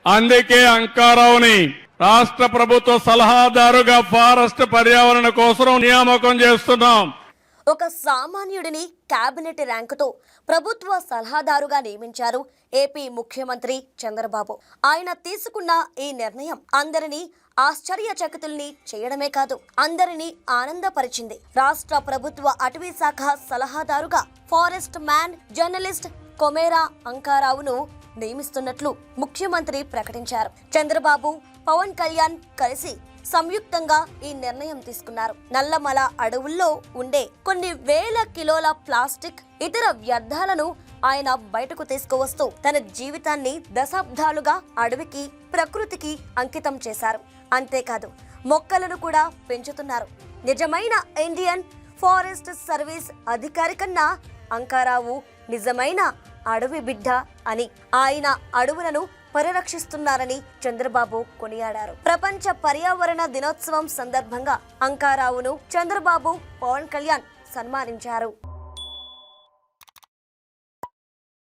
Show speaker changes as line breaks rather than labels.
అందుకే అంకారావుని రాష్ట్ర ప్రభుత్వ సలహాదారుగా ఫారెస్ట్ పర్యావరణ కోసం నియామకం చేస్తున్నాం.
ఒక సామాన్యుడిని కేబినెట్ ర్యాంకుతో ప్రభుత్వ సలహాదారుగా నియమించారు ఏపీ ముఖ్యమంత్రి చంద్రబాబు. ఆయన తీసుకున్న ఈ నిర్ణయం అందరినీ ఆశ్చర్యచకితుల్ని చేయడమే కాదు, అందరినీ ఆనందపరిచింది. రాష్ట్ర ప్రభుత్వ అటవీ శాఖ సలహాదారుగా ఫారెస్ట్ మ్యాన్ జర్నలిస్ట్ కొమేరా అంకారావును నియమిస్తున్నట్లు ముఖ్యమంత్రి ప్రకటించారు. చంద్రబాబు, పవన్ కళ్యాణ్ కలిసి సంయుక్తంగా ఈ నిర్ణయం తీసుకున్నారు. నల్లమల అడవుల్లో ఉండే కొన్ని వేల కిలోల ప్లాస్టిక్, ఇతర వ్యర్థాలను ఆయన బయటకు తీసుకువస్తూ తన జీవితాన్ని దశాబ్దాలుగా అడవికి, ప్రకృతికి అంకితం చేశారు. అంతేకాదు, మొక్కలను కూడా పెంచుతున్నారు. నిజమైన ఇండియన్ ఫారెస్ట్ సర్వీస్ అధికారి కన్నా అంకారావు నిజమైన అడవి బిడ్డ అని, ఆయన అడవులను పరిరక్షిస్తున్నారని చంద్రబాబు కొనియాడారు. ప్రపంచ పర్యావరణ దినోత్సవం సందర్భంగా అంకారావును చంద్రబాబు, పవన్ కళ్యాణ్ సన్మానించారు.